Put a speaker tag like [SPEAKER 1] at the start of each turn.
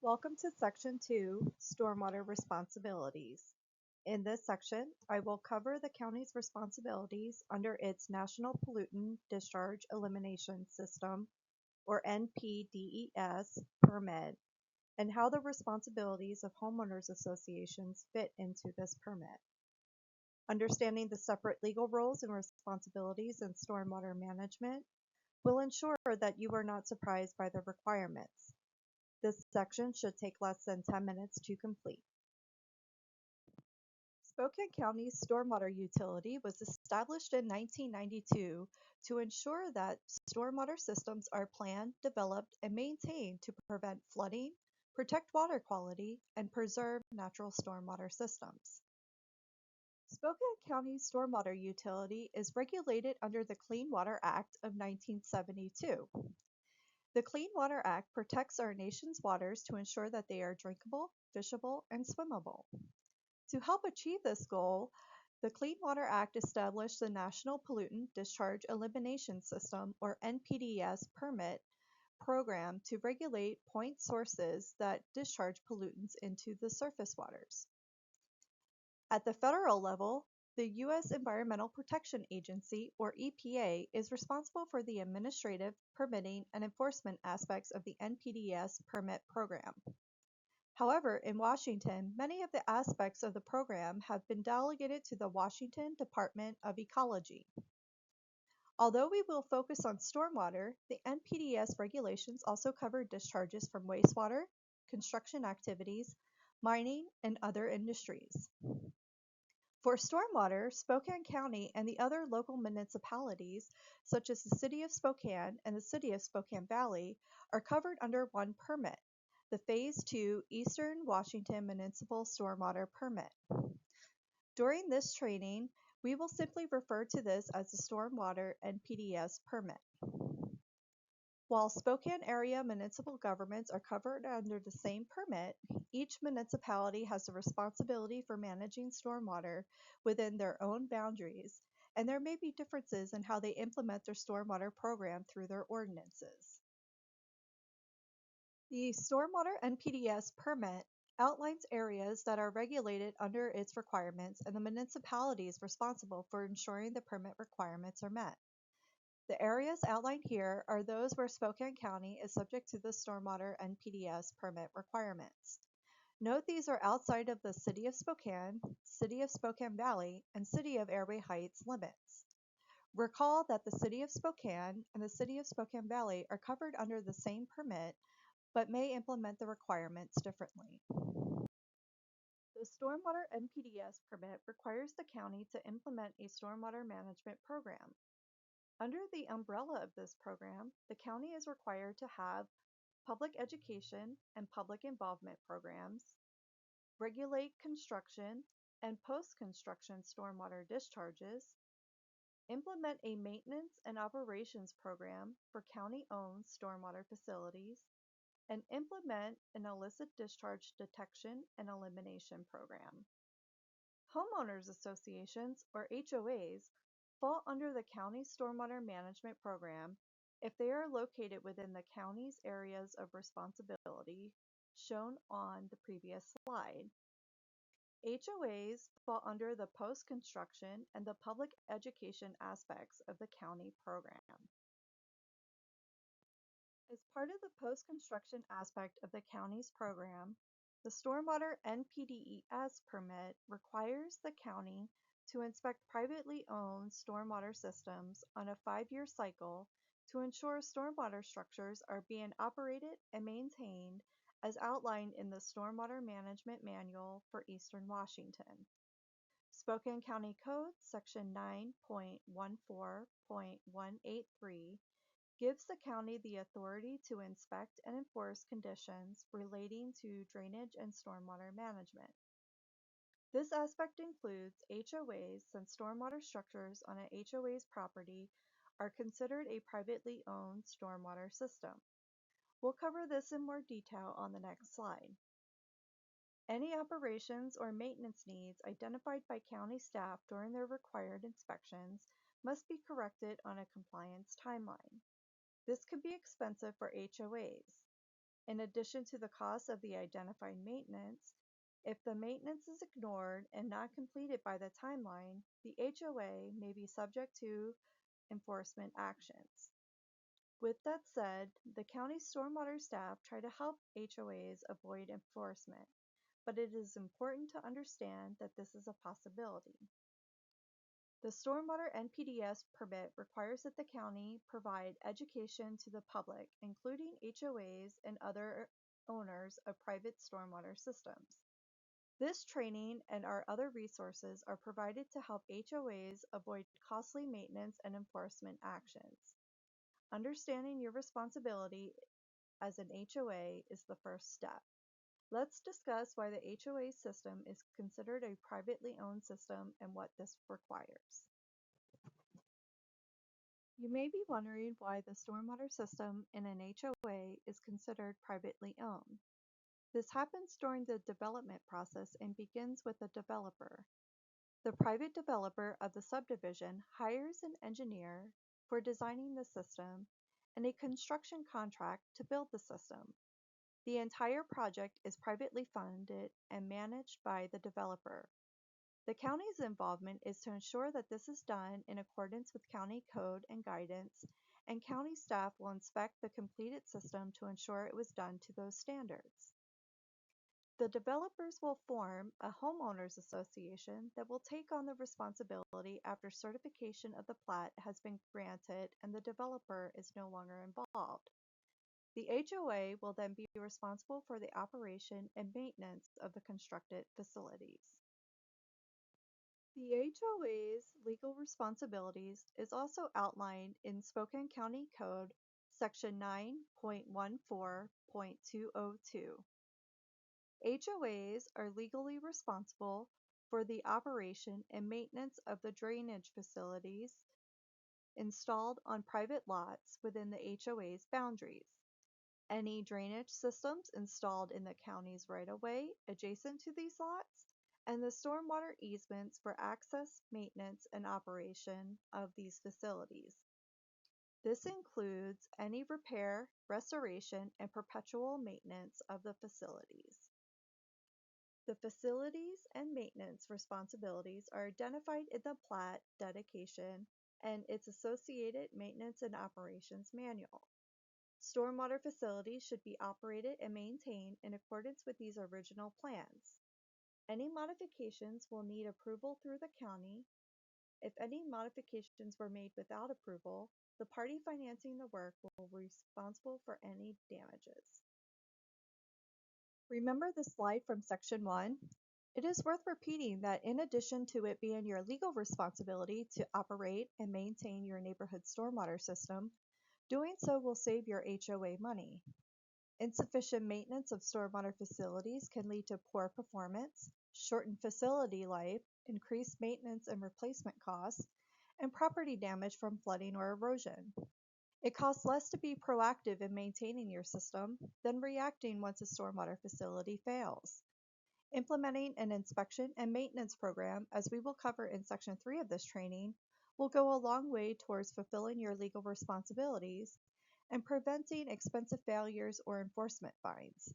[SPEAKER 1] Welcome to Section 2, Stormwater Responsibilities. In this section, I will cover the county's responsibilities under its National Pollutant Discharge Elimination System, or NPDES, permit, and how the responsibilities of homeowners associations fit into this permit. Understanding the separate legal roles and responsibilities in stormwater management will ensure that you are not surprised by the requirements. This section should take less than 10 minutes to complete. Spokane County's stormwater utility was established in 1992 to ensure that stormwater systems are planned, developed, and maintained to prevent flooding, protect water quality, and preserve natural stormwater systems. Spokane County's stormwater utility is regulated under the Clean Water Act of 1972. The Clean Water Act protects our nation's waters to ensure that they are drinkable, fishable, and swimmable. To help achieve this goal, the Clean Water Act established the National Pollutant Discharge Elimination System, or NPDES, permit program to regulate point sources that discharge pollutants into the surface waters. At the federal level, the U.S. Environmental Protection Agency, or EPA, is responsible for the administrative, permitting, and enforcement aspects of the NPDES permit program. However, in Washington, many of the aspects of the program have been delegated to the Washington Department of Ecology. Although we will focus on stormwater, the NPDES regulations also cover discharges from wastewater, construction activities, mining, and other industries. For stormwater, Spokane County and the other local municipalities, such as the City of Spokane and the City of Spokane Valley, are covered under one permit, the Phase 2 Eastern Washington Municipal Stormwater Permit. During this training, we will simply refer to this as the Stormwater NPDES permit. While Spokane area municipal governments are covered under the same permit, each municipality has a responsibility for managing stormwater within their own boundaries, and there may be differences in how they implement their stormwater program through their ordinances. The Stormwater NPDES permit outlines areas that are regulated under its requirements and the municipalities responsible for ensuring the permit requirements are met. The areas outlined here are those where Spokane County is subject to the Stormwater NPDES permit requirements. Note these are outside of the City of Spokane, City of Spokane Valley, and City of Airway Heights limits. Recall that the City of Spokane and the City of Spokane Valley are covered under the same permit, but may implement the requirements differently. The Stormwater NPDES permit requires the county to implement a stormwater management program. Under the umbrella of this program, the county is required to have public education and public involvement programs, regulate construction and post-construction stormwater discharges, implement a maintenance and operations program for county-owned stormwater facilities, and implement an illicit discharge detection and elimination program. Homeowners associations, or HOAs, fall under the county stormwater management program if they are located within the county's areas of responsibility shown on the previous slide. HOAs fall under the post-construction and the public education aspects of the county program. As part of the post-construction aspect of the county's program, the Stormwater NPDES permit requires the county to inspect privately owned stormwater systems on a 5-year cycle to ensure stormwater structures are being operated and maintained as outlined in the Stormwater Management Manual for Eastern Washington. Spokane County Code Section 9.14.183 gives the county the authority to inspect and enforce conditions relating to drainage and stormwater management. This aspect includes HOAs, since stormwater structures on an HOA's property are considered a privately owned stormwater system. We'll cover this in more detail on the next slide. Any operations or maintenance needs identified by county staff during their required inspections must be corrected on a compliance timeline. This could be expensive for HOAs. In addition to the cost of the identified maintenance, if the maintenance is ignored and not completed by the timeline, the HOA may be subject to enforcement actions. With that said, the county stormwater staff try to help HOAs avoid enforcement, but it is important to understand that this is a possibility. The Stormwater NPDES permit requires that the county provide education to the public, including HOAs and other owners of private stormwater systems. This training and our other resources are provided to help HOAs avoid costly maintenance and enforcement actions. Understanding your responsibility as an HOA is the first step. Let's discuss why the HOA system is considered a privately owned system and what this requires. You may be wondering why the stormwater system in an HOA is considered privately owned. This happens during the development process and begins with the developer. The private developer of the subdivision hires an engineer for designing the system and a construction contract to build the system. The entire project is privately funded and managed by the developer. The county's involvement is to ensure that this is done in accordance with county code and guidance, and county staff will inspect the completed system to ensure it was done to those standards. The developers will form a homeowners association that will take on the responsibility after certification of the plat has been granted and the developer is no longer involved. The HOA will then be responsible for the operation and maintenance of the constructed facilities. The HOA's legal responsibilities is also outlined in Spokane County Code, Section 9.14.202. HOAs are legally responsible for the operation and maintenance of the drainage facilities installed on private lots within the HOA's boundaries. Any drainage systems installed in the county's right-of-way adjacent to these lots, and the stormwater easements for access, maintenance, and operation of these facilities. This includes any repair, restoration, and perpetual maintenance of the facilities. The facilities and maintenance responsibilities are identified in the plat dedication and its associated maintenance and operations manual. Stormwater facilities should be operated and maintained in accordance with these original plans. Any modifications will need approval through the county. If any modifications were made without approval, the party financing the work will be responsible for any damages. Remember the slide from Section 1? It is worth repeating that in addition to it being your legal responsibility to operate and maintain your neighborhood stormwater system, doing so will save your HOA money. Insufficient maintenance of stormwater facilities can lead to poor performance, shortened facility life, increased maintenance and replacement costs, and property damage from flooding or erosion. It costs less to be proactive in maintaining your system than reacting once a stormwater facility fails. Implementing an inspection and maintenance program, as we will cover in Section 3 of this training, will go a long way towards fulfilling your legal responsibilities and preventing expensive failures or enforcement fines.